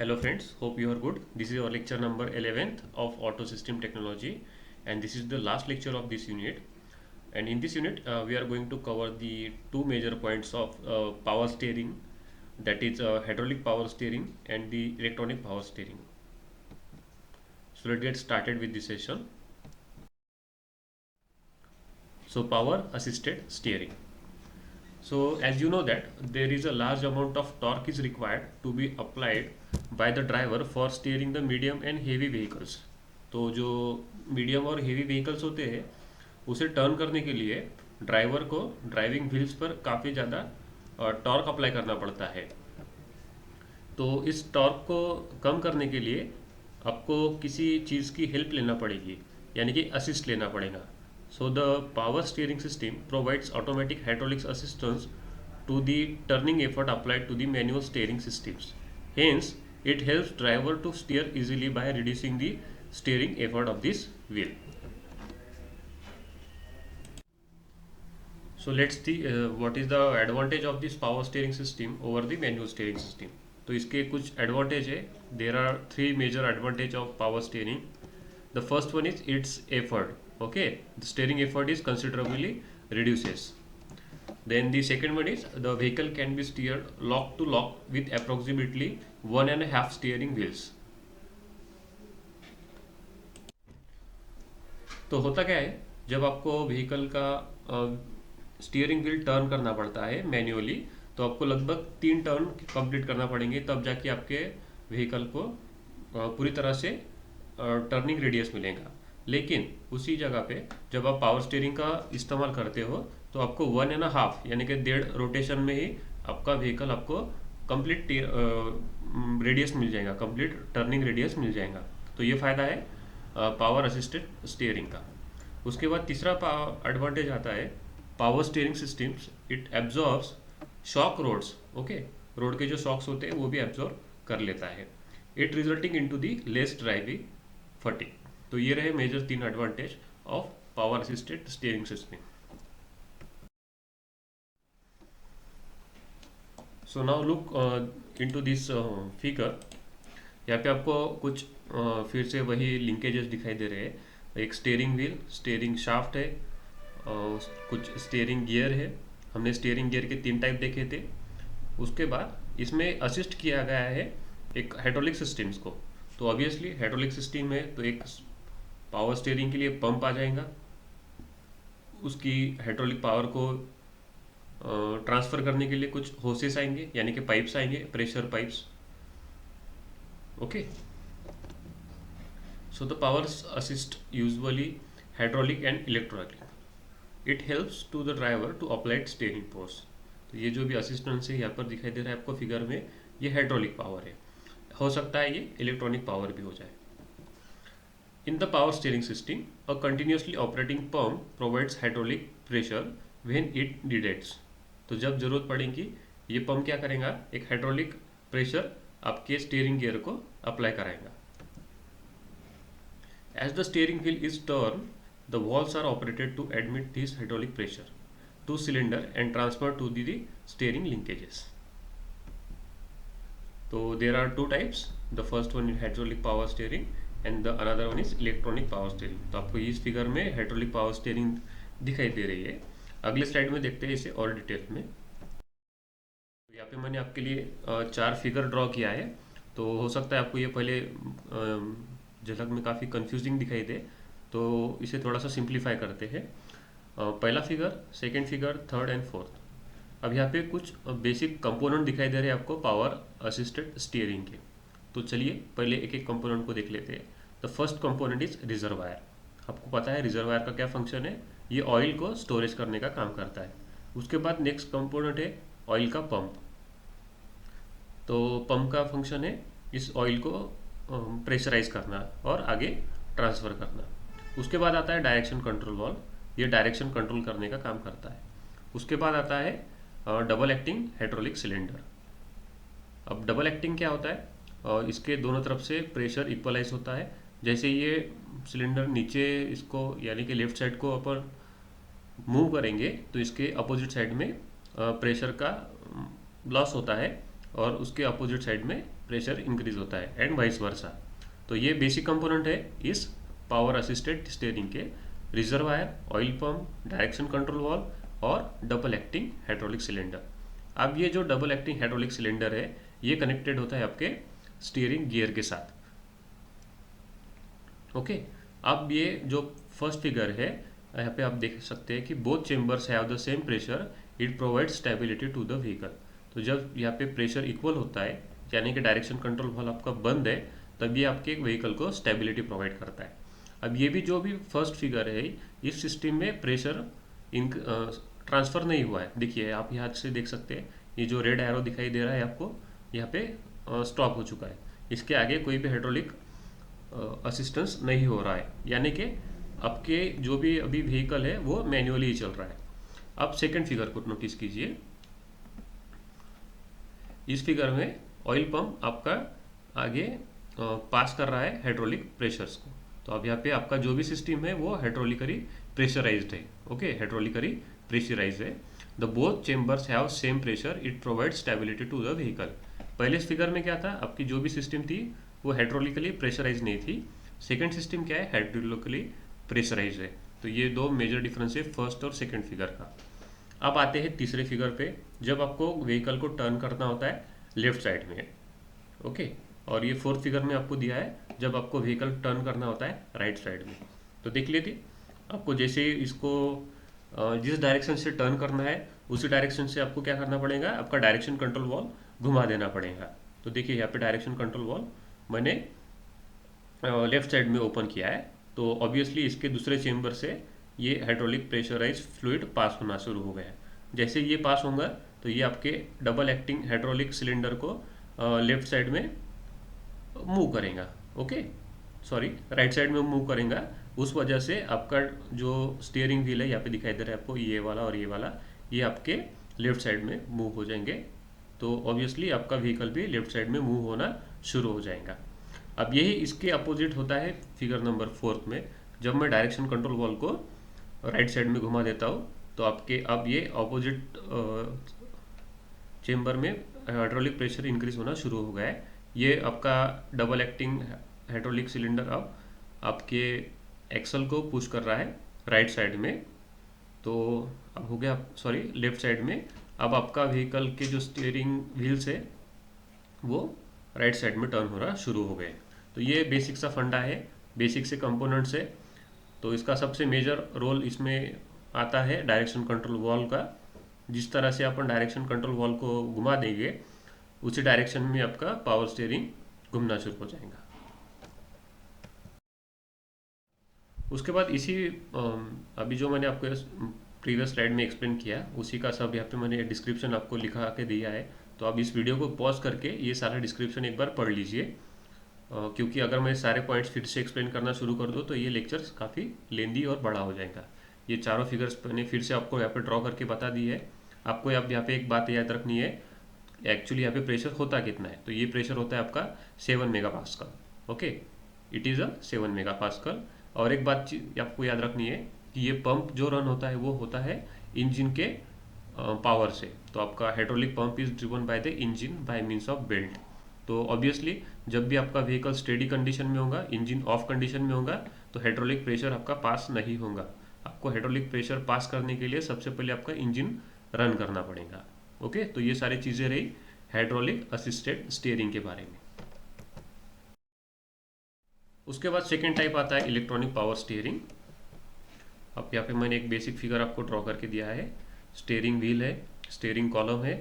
Hello friends, hope you are good. This is our lecture number 11th of Auto System Technology, and this is the last lecture of this unit. And in this unit we are going to cover the two major points of power steering, that is hydraulic power steering and the electronic power steering. So let's get started with this session. So power assisted steering. So as you know that there is a large amount of torque is required to be applied by the driver for steering the medium and heavy vehicles. तो जो medium और heavy vehicles होते हैं उसे turn करने के लिए driver को ड्राइविंग व्हील्स पर काफ़ी ज़्यादा टॉर्क अप्लाई करना पड़ता है। तो इस टॉर्क को कम करने के लिए आपको किसी चीज़ की हेल्प लेना पड़ेगी, यानी कि असिस्ट लेना पड़ेगा। So the power steering system provides automatic hydraulics assistance to the turning effort applied to the manual steering systems. Hence, it helps driver to steer easily by reducing the steering effort of this wheel. So let's see what is the advantage of this power steering system over the manual steering system. तो इसके कुछ advantage है. There are three major advantage of power steering. The first one is its effort. Okay, the steering effort is considerably reduces. Then the second one is the vehicle can be steered lock to lock with approximately 1.5 steering wheels. तो होता क्या है, जब आपको vehicle का steering wheel turn करना पड़ता है मैन्युअली, तो आपको लगभग 3 टर्न कंप्लीट करना पड़ेंगे, तब जाके आपके व्हीकल को पूरी तरह से टर्निंग रेडियस मिलेगा। लेकिन उसी जगह पे जब आप पावर स्टीयरिंग का इस्तेमाल करते हो तो आपको 1.5 यानी कि 1.5 रोटेशन में ही आपका व्हीकल आपको कंप्लीट रेडियस मिल जाएगा, कंप्लीट टर्निंग रेडियस मिल जाएगा। तो ये फ़ायदा है पावर असिस्टेड स्टीयरिंग का। उसके बाद तीसरा एडवांटेज आता है power steering systems, it absorbs shock roads. Okay, road के जो शॉक्स होते हैं वो भी एब्जॉर्ब कर लेता है। It resulting into the less driving fatigue. तो ये रहे major 3 advantage of power assisted steering system. So now look into this figure. यहाँ पे आपको कुछ फिर से वही लिंकेजेस दिखाई दे रहे हैं। एक स्टीयरिंग व्हील, स्टीयरिंग शाफ्ट है, कुछ स्टीयरिंग गियर है। हमने स्टीयरिंग गियर के 3 टाइप देखे थे। उसके बाद इसमें असिस्ट किया गया है एक हाइड्रोलिक सिस्टम्स को। तो ऑब्वियसली हाइड्रोलिक सिस्टम में तो एक पावर स्टीयरिंग के लिए पंप आ जाएगा, उसकी हाइड्रोलिक पावर को ट्रांसफ़र करने के लिए कुछ होसेस आएंगे, यानी कि पाइप्स आएंगे, pressure pipes. Okay, so the powers assist usually hydraulic and electronic. It helps to the driver to apply steering force. तो ये जो भी असिस्टेंस है यहाँ पर दिखाई दे रहा है आपको फिगर में, ये हाइड्रोलिक पावर है। हो सकता है ये इलेक्ट्रॉनिक पावर भी हो जाए। In the power steering system, a continuously operating pump provides hydraulic pressure when it needs. तो जब जरूरत पड़ेगी ये पंप क्या करेगा, एक हाइड्रोलिक प्रेशर आपके स्टीयरिंग गियर को अप्लाई कराएगा। As the steering wheel is turned, the valves are operated to admit this hydraulic pressure to cylinder and transfer to the steering linkages. So there are 2 types. The first one is hydraulic power steering and the another one is electronic power steering. तो आपको इस figure में hydraulic power steering दिखाई दे रही है। अगले slide में देखते हैं इसे और डिटेल में। तो यहाँ पे मैंने आपके लिए 4 फिगर ड्रॉ किया है। तो हो सकता है आपको ये पहले झलक में काफ़ी कंफ्यूजिंग दिखाई दे, तो इसे थोड़ा सा सिंप्लीफाई करते हैं। पहला figure, second figure, third and fourth. अब यहाँ पे कुछ बेसिक कंपोनेंट दिखाई दे रहे हैं आपको पावर असिस्टेड स्टीयरिंग के। तो चलिए पहले एक एक कंपोनेंट को देख लेते हैं। The first component is reservoir. आपको पता है रिजर्वायर का क्या फंक्शन है, ये ऑयल को स्टोरेज करने का काम करता है। उसके बाद नेक्स्ट कंपोनेंट है ऑयल का पंप। तो पंप का फंक्शन है इस ऑयल को प्रेशराइज करना और आगे ट्रांसफ़र करना। उसके बाद आता है डायरेक्शन कंट्रोल वाल्व, ये डायरेक्शन कंट्रोल करने का काम करता है। उसके बाद आता है डबल एक्टिंग हाइड्रोलिक सिलेंडर। अब डबल एक्टिंग क्या होता है, इसके दोनों तरफ से प्रेशर इक्वलाइज होता है। जैसे ये सिलेंडर नीचे इसको यानी कि लेफ्ट साइड को अपन मूव करेंगे तो इसके अपोजिट साइड में प्रेशर का लॉस होता है और उसके अपोजिट साइड में प्रेशर इंक्रीज होता है एंड वाइस वर्सा। तो ये बेसिक कंपोनेंट है इस पावर असिस्टेड स्टीयरिंग के, reservoir, oil pump, direction control valve और डबल एक्टिंग हाइड्रोलिक सिलेंडर। अब ये जो डबल एक्टिंग हाइड्रोलिक सिलेंडर है ये कनेक्टेड होता है आपके स्टीयरिंग गियर के साथ। ओके, अब ये जो फर्स्ट फिगर है यहाँ पे आप देख सकते हैं कि both chambers have the same pressure, it provide stability to the vehicle. तो जब यहाँ पे प्रेशर इक्वल होता है यानी कि डायरेक्शन कंट्रोल वाल्व आपका बंद है, तब ये आपके व्हीकल को स्टेबिलिटी प्रोवाइड करता है। अब ये भी जो भी फर्स्ट फिगर है इस सिस्टम में प्रेशर ट्रांसफ़र नहीं हुआ है। देखिए आप यहाँ से देख सकते हैं ये जो रेड एरो दिखाई दे रहा है आपको, यहाँ पे स्टॉप हो चुका है, इसके आगे कोई भी हाइड्रोलिक असिस्टेंस नहीं हो रहा है, यानी कि आपके जो भी अभी व्हीकल है वो मैन्युअली ही चल रहा है। अब सेकंड फिगर को नोटिस कीजिए, इस फिगर में ऑयल पंप आपका आगे पास कर रहा है हाइड्रोलिक प्रेशर्स को। तो अब यहाँ पे आपका जो भी सिस्टम है वो हाइड्रोलिकली प्रेशराइज्ड है। ओके, हाइड्रोलिकली प्रेशराइज्ड है। The both chambers have same pressure, it provide stability to the vehicle. पहले इस फिगर में क्या था, आपकी जो भी सिस्टम थी वो हाइड्रोलिकली प्रेशराइज नहीं थी। सेकंड सिस्टम क्या है, हाइड्रोलिकली प्रेशराइज है। तो ये दो मेजर डिफरेंस है फर्स्ट और सेकंड फिगर का। अब आते हैं तीसरे फिगर पे, जब आपको व्हीकल को टर्न करना होता है लेफ्ट साइड में। ओके, और ये फोर्थ फिगर में आपको दिया है जब आपको व्हीकल टर्न करना होता है राइट साइड में। तो देख लेते आपको, जैसे इसको जिस डायरेक्शन से टर्न करना है उसी डायरेक्शन से आपको क्या करना पड़ेगा, आपका डायरेक्शन कंट्रोल वॉल्व घुमा देना पड़ेगा। तो देखिए यहाँ पे डायरेक्शन कंट्रोल वॉल्व मैंने लेफ्ट साइड में ओपन किया है, तो ऑब्वियसली इसके दूसरे चेंबर से ये हाइड्रोलिक प्रेशराइज फ्लूइड पास होना शुरू हो गया। जैसे ये पास होगा तो ये आपके डबल एक्टिंग हाइड्रोलिक सिलेंडर को लेफ्ट साइड में मूव करेगा। ओके, सॉरी, राइट साइड में मूव करेगा। उस वजह से आपका जो स्टीयरिंग व्हील है यहाँ पे दिखाई दे रहा है आपको, ये वाला और ये वाला, ये आपके लेफ्ट साइड में मूव हो जाएंगे। तो ऑब्वियसली आपका व्हीकल भी लेफ्ट साइड में मूव होना शुरू हो जाएगा। अब यही इसके अपोजिट होता है फिगर नंबर 4 में, जब मैं डायरेक्शन कंट्रोल वॉल को राइट साइड में घुमा देता हूँ तो आपके अब ये अपोजिट चेंबर में हाइड्रोलिक प्रेशर इंक्रीज होना शुरू हो गया है। ये आपका डबल एक्टिंग हाइड्रोलिक सिलेंडर अब आपके एक्सल को पुश कर रहा है राइट साइड में। तो अब हो गया, सॉरी, लेफ्ट साइड में। अब आपका व्हीकल के जो स्टीयरिंग व्हील्स है वो राइट साइड में टर्न हो रहा शुरू हो गए। तो ये बेसिक सा फंडा है, बेसिक से कंपोनेंट्स है। तो इसका सबसे मेजर रोल इसमें आता है डायरेक्शन कंट्रोल वॉल्व का। जिस तरह से अपन डायरेक्शन कंट्रोल वॉल्व को घुमा देंगे उसी डायरेक्शन में आपका पावर स्टीयरिंग घूमना शुरू हो जाएगा। उसके बाद इसी अभी जो मैंने आपको प्रीवियस स्लाइड में एक्सप्लेन किया उसी का सब यहाँ पे मैंने डिस्क्रिप्शन आपको लिखा के दिया है। तो आप इस वीडियो को पॉज करके ये सारा डिस्क्रिप्शन एक बार पढ़ लीजिए, क्योंकि अगर मैं सारे पॉइंट्स फिर से एक्सप्लेन करना शुरू कर दूँ तो ये लेक्चर्स काफ़ी लेंदी और बड़ा हो जाएगा। ये चारों फिगर्स मैंने फिर से आपको यहाँ पे ड्रॉ करके बता दी है। आपको अब यहाँ पे एक बात याद रखनी है, एक्चुअली यहाँ पे प्रेशर होता कितना है। तो ये प्रेशर होता है आपका 7 megapascal. Okay, it is a 7 megapascal. और एक बात आपको याद रखनी है कि ये पंप जो रन होता है वो होता है इंजन के पावर से। तो आपका hydraulic pump is driven by the engine bye means of belt. तो ऑब्वियसली जब भी आपका व्हीकल स्टेडी कंडीशन में होगा, इंजन ऑफ कंडीशन में होगा, तो हाइड्रोलिक प्रेशर आपका पास नहीं होगा। आपको हाइड्रोलिक प्रेशर पास करने के लिए सबसे पहले आपका इंजन रन करना पड़ेगा। ओके, तो ये सारी चीज़ें रही हाइड्रोलिक असिस्टेड स्टीयरिंग के बारे में। उसके बाद सेकेंड टाइप आता है इलेक्ट्रॉनिक पावर स्टीयरिंग। अब यहाँ पे मैंने एक बेसिक फिगर आपको ड्रॉ करके दिया है। स्टीयरिंग व्हील है, स्टीयरिंग कॉलम है,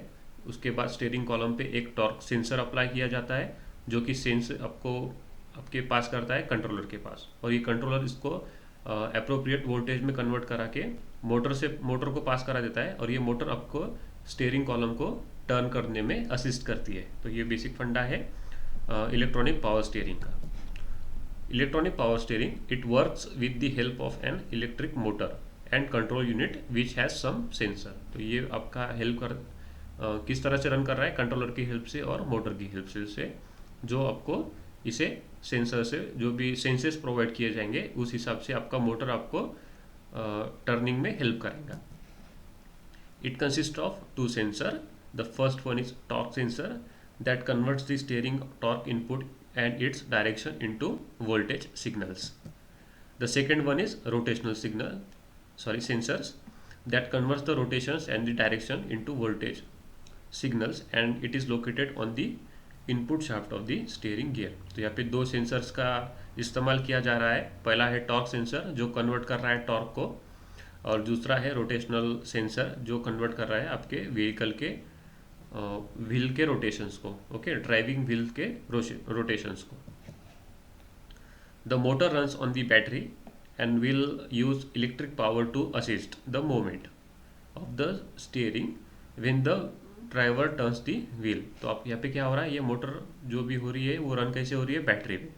उसके बाद स्टीयरिंग कॉलम पे एक टॉर्क सेंसर अप्लाई किया जाता है जो कि सेंसर आपको आपके पास करता है कंट्रोलर के पास, और ये कंट्रोलर इसको अप्रोप्रिएट वोल्टेज में कन्वर्ट करा के मोटर को पास करा देता है, और ये मोटर आपको स्टीयरिंग कॉलम को टर्न करने में असिस्ट करती है। तो ये बेसिक फंडा है इलेक्ट्रॉनिक पावर स्टीयरिंग का। Electronic power steering, it works with the help of an electric motor and control unit which has some sensor. तो ये आपका हेल्प कर किस तरह से रन कर रहा है, कंट्रोलर की हेल्प से और मोटर की हेल्प से, जो आपको इसे सेंसर से जो भी सेंसेस प्रोवाइड किए जाएंगे उस हिसाब से आपका मोटर आपको टर्निंग में हेल्प करेगा। It consist of 2 sensor, the first one is torque sensor, that converts the steering torque input and its direction into voltage signals. The second one is rotational sensors that converts the rotations and the direction into voltage signals, and it is located on the input shaft of the steering gear. तो यहाँ पे दो sensors का इस्तेमाल किया जा रहा है। पहला है टॉर्क सेंसर जो कन्वर्ट कर रहा है टॉर्क को, और दूसरा है रोटेशनल सेंसर जो कन्वर्ट कर रहा है आपके व्हीकल के व्हील के रोटेशंस को, ओके, ड्राइविंग व्हील के रोटेशंस को। The motor runs on the battery and will use electric power to assist the movement of the steering when the driver turns the wheel. तो आप यहाँ पे क्या हो रहा है, ये मोटर जो भी हो रही है वो रन कैसे हो रही है, बैटरी पे।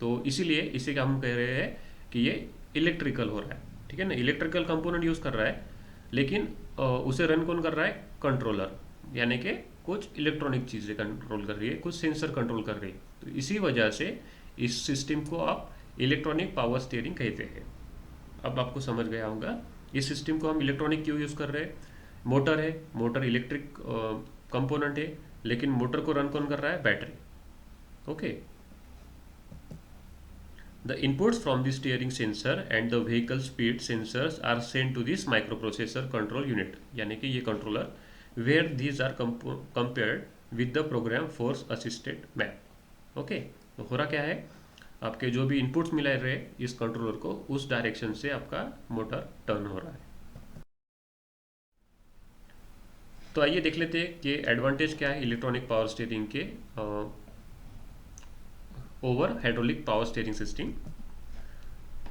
तो इसीलिए इसे हम कह रहे हैं कि ये इलेक्ट्रिकल हो रहा है, ठीक है ना, इलेक्ट्रिकल कंपोनेंट यूज़ कर रहा है, लेकिन उसे रन कौन कर रहा है, कंट्रोलर, यानी कि कुछ इलेक्ट्रॉनिक चीज़ें कंट्रोल कर रही है, कुछ सेंसर कंट्रोल कर रही है। तो इसी वजह से इस सिस्टम को आप इलेक्ट्रॉनिक पावर स्टीयरिंग कहते हैं। अब आपको समझ गया होगा इस सिस्टम को हम इलेक्ट्रॉनिक क्यों यूज़ कर रहे हैं। मोटर है, मोटर इलेक्ट्रिक कंपोनेंट है, लेकिन मोटर को रन कौन कर रहा है, battery, okay. The inputs from the steering sensor and the vehicle speed sensors are sent to this microprocessor control unit, यानी कि ये controller where these are compared with the program force assisted map, okay. तो हो रहा क्या है, आपके जो भी इनपुट्स मिला रहे इस कंट्रोलर को, उस डायरेक्शन से आपका मोटर टर्न हो रहा है। तो आइए देख लेते हैं कि एडवांटेज क्या है इलेक्ट्रॉनिक पावर स्टीयरिंग के over hydraulic power steering system.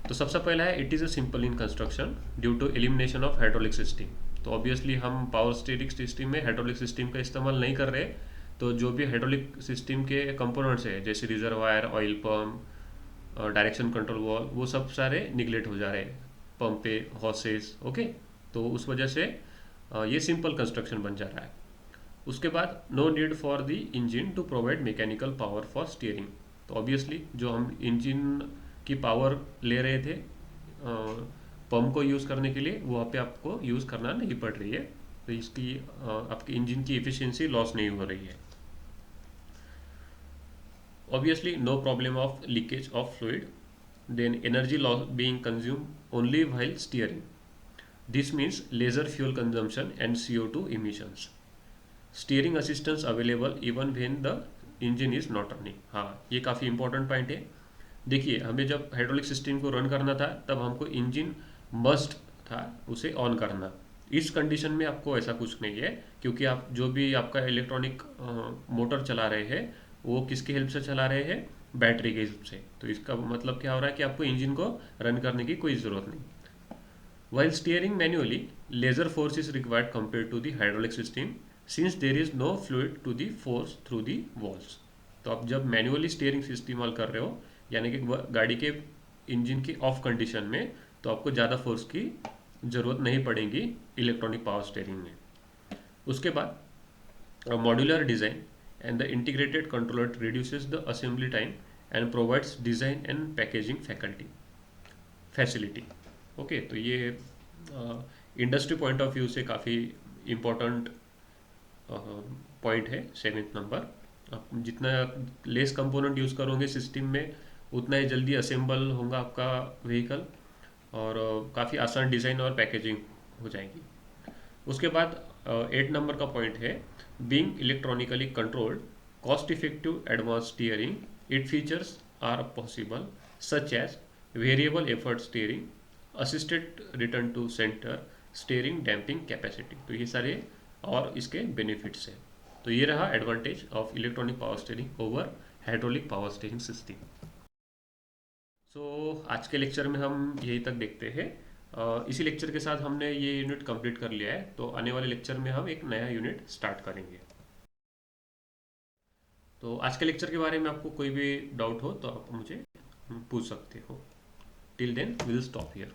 तो सबसे पहला है it is a simple in construction due to elimination of hydraulic system. तो ऑब्वियसली हम पावर स्टीयरिंग सिस्टम में हाइड्रोलिक सिस्टम का इस्तेमाल नहीं कर रहे, तो जो भी हाइड्रोलिक सिस्टम के कंपोनेंट्स है जैसे reservoir, oil pump, direction control wall, वो सब सारे निगलेक्ट हो जा रहे हैं पंप पे, हॉसेस, ओके। तो उस वजह से ये सिंपल कंस्ट्रक्शन बन जा रहा है। उसके बाद no need for the engine to provide mechanical power for steering. तो ऑब्वियसली जो हम इंजन की पावर ले रहे थे पंप को यूज़ करने के लिए, वो वहाँ पे आपको यूज़ करना नहीं पड़ रही है, तो इसकी आपकी इंजन की एफिशिएंसी लॉस नहीं हो रही है। Obviously no problem of leakage of fluid, then energy loss being consume only while steering, this means lesser fuel consumption and CO2 emissions. Steering assistance available even when the engine is not running। हाँ, ये काफ़ी important point है। देखिए, हमें जब hydraulic system को run करना था तब हमको इंजन मस्ट था उसे ऑन करना। इस कंडीशन में आपको ऐसा कुछ नहीं है, क्योंकि आप जो भी आपका इलेक्ट्रॉनिक मोटर चला रहे हैं वो किसकी हेल्प से चला रहे हैं, बैटरी की हेल्प से। तो इसका मतलब क्या हो रहा है कि आपको इंजन को रन करने की कोई ज़रूरत नहीं। While steering manually, lesser force is required compared to the hydraulic system since there is no fluid to the force through the valves। तो आप जब मैनुअली स्टीयरिंग इस्तेमाल कर रहे हो, यानी कि गाड़ी के इंजन की ऑफ कंडीशन में, तो आपको ज़्यादा फोर्स की ज़रूरत नहीं पड़ेगी इलेक्ट्रॉनिक पावर स्टीयरिंग में। उसके बाद modular design and the integrated controller reduces the assembly time and provides design and packaging facility, okay. तो ये इंडस्ट्री पॉइंट ऑफ व्यू से काफ़ी इम्पोर्टेंट पॉइंट है, 7th नंबर। आप जितना लेस कंपोनेंट यूज़ करोगे सिस्टम में, उतना ही जल्दी असेंबल होगा आपका व्हीकल, और काफ़ी आसान डिज़ाइन और पैकेजिंग हो जाएगी। उसके बाद 8 नंबर का पॉइंट है being electronically controlled cost effective advance steering, it features are possible such as variable effort steering, assisted return to centre, steering damping capacity. तो ये सारे और इसके बेनिफिट्स हैं। तो ये रहा advantage of electronic power steering over hydraulic power steering system. So आज के लेक्चर में हम यही तक देखते हैं। इसी लेक्चर के साथ हमने ये यूनिट कंप्लीट कर लिया है, तो आने वाले लेक्चर में हम एक नया यूनिट स्टार्ट करेंगे। तो आज के लेक्चर के बारे में आपको कोई भी डाउट हो तो आप मुझे पूछ सकते हो। Till then we will stop here.